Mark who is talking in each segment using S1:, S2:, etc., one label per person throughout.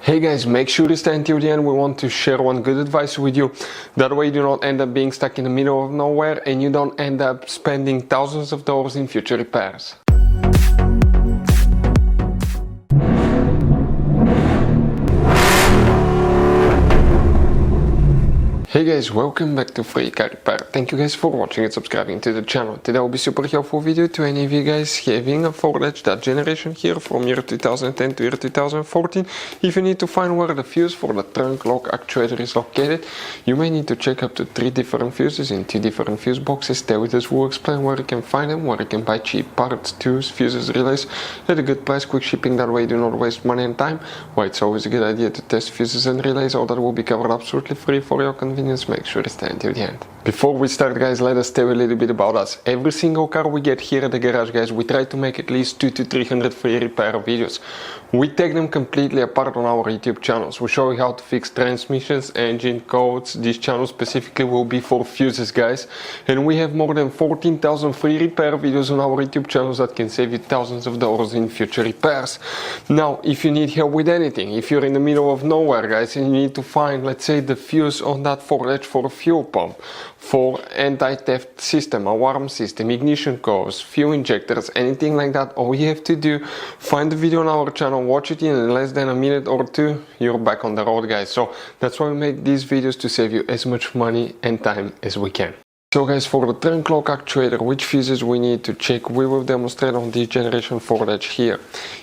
S1: Hey guys, make sure to stay until the end. We want to share one good advice with you. That way you do not end up being stuck in the middle of nowhere and you don't end up spending thousands of dollars in future repairs. Hey guys, welcome back to Free Car Repair. Thank you guys for watching and subscribing to the channel. Today will be super helpful video to any of you guys having a Ford Edge, that generation here from year 2010 to year 2014. If you need to find where the fuse for the trunk lock actuator is located, you may need to check up to 3 different fuses in 2 different fuse boxes. Stay with us, we'll explain where you can find them, where you can buy cheap parts, tools, fuses, relays at a good price, quick shipping, that way you do not waste money and time. Why it's always a good idea to test fuses and relays, all that will be covered absolutely free for your convenience. Make sure to stay until the end. Before we start guys, let us tell you a little bit about us. Every single car we get here at the garage guys, we try to make at least 200 to 300 free repair videos. We take them completely apart on our YouTube channels. We show you how to fix transmissions, engine codes. This channel specifically will be for fuses guys. And we have more than 14,000 free repair videos on our YouTube channels that can save you thousands of dollars in future repairs. Now, if you need help with anything, if you're in the middle of nowhere guys and you need to find, let's say, the fuse on that Ford Edge for a fuel pump, for anti-theft system, alarm system, ignition codes, fuel injectors, anything like that, all you have to do, find the video on our channel, watch it in less than a minute or two, you're back on the road guys. So that's why we make these videos, to save you as much money and time as we can. So guys, for the trunk lock actuator, which fuses we need to check, we will demonstrate on this generation Ford Edge here.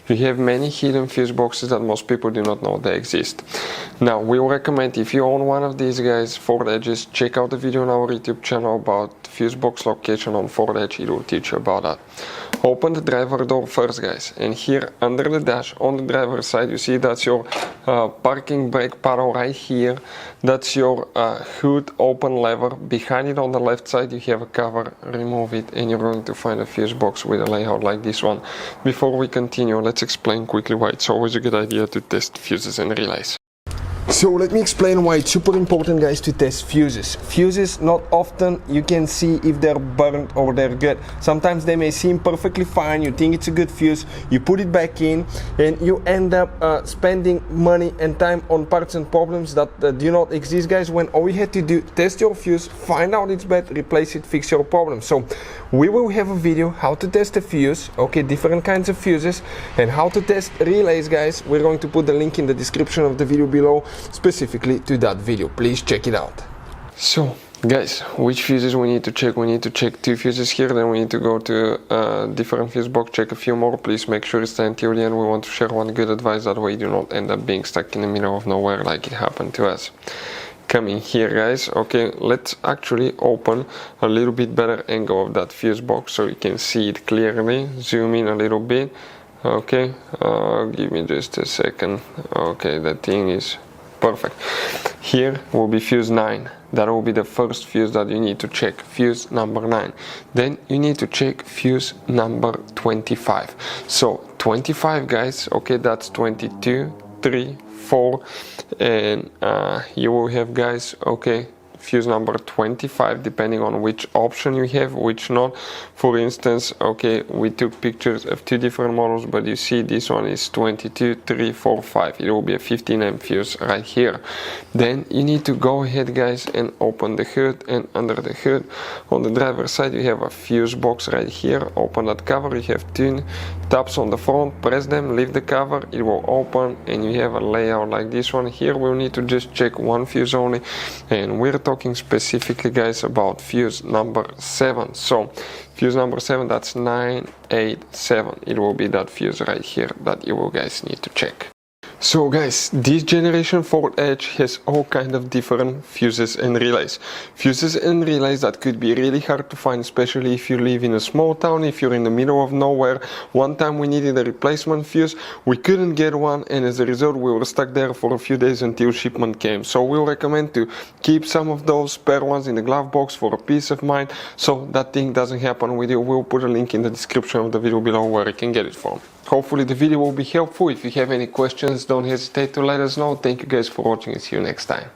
S1: You have many hidden fuse boxes that most people do not know they exist. Now, we will recommend, if you own one of these guys, Ford Edges, check out the video on our YouTube channel about fuse box location on Ford Edge, it will teach you about that. Open the driver door first guys, and here under the dash on the driver's side you see that's your parking brake paddle right here. That's your hood open lever. Behind it on the left side you have a cover, remove it and you're going to find a fuse box with a layout like this one. Before we continue, let's explain quickly why it's always a good idea to test fuses and relays. So let me explain why it's super important guys to test fuses. Fuses, not often you can see if they're burnt or they're good. Sometimes they may seem perfectly fine, you think it's a good fuse, you put it back in and you end up spending money and time on parts and problems that do not exist guys, when all you had to do, test your fuse, find out it's bad, replace it, fix your problem. So we will have a video how to test a fuse, okay, different kinds of fuses, and how to test relays guys. We're going to put the link in the description of the video below specifically to that video. Please check it out. So guys, which fuses we need to check? We need to check 2 fuses here, then we need to go to different fuse box, check a few more. Please make sure to stay until the end. We want to share one good advice, that way you do not end up being stuck in the middle of nowhere like it happened to us. Come in here guys. Okay, let's actually open a little bit better angle of that fuse box so you can see it clearly. Zoom in a little bit. Okay, give me just a second. Okay, that thing is perfect. Here will be fuse 9. That will be the first fuse that you need to check, fuse number 9. Then you need to check fuse number 25. So 25 guys, okay, that's 22, 3, 4, and you will have guys, okay, fuse number 25 depending on which option you have, which not. For instance, okay, we took pictures of 2 different models, but you see this one is 22, 3, 4, 5. It will be a 15 amp fuse right here. Then you need to go ahead guys and open the hood, and under the hood on the driver's side you have a fuse box right here. Open that cover, you have 2 tabs on the front, press them, leave the cover, it will open and you have a layout like this one. Here we'll need to just check 1 fuse only, and we're talking specifically guys about fuse number 7. So fuse number 7, that's 987. It will be that fuse right here that you will guys need to check. So guys, this generation Ford Edge has all kind of different fuses and relays. Fuses and relays that could be really hard to find, especially if you live in a small town, if you're in the middle of nowhere. One time we needed a replacement fuse, we couldn't get one, and as a result we were stuck there for a few days until shipment came. So we'll recommend to keep some of those spare ones in the glove box for a peace of mind, so that thing doesn't happen with you. We'll put a link in the description of the video below where you can get it from. Hopefully the video will be helpful. If you have any questions, don't hesitate to let us know. Thank you guys for watching and see you next time.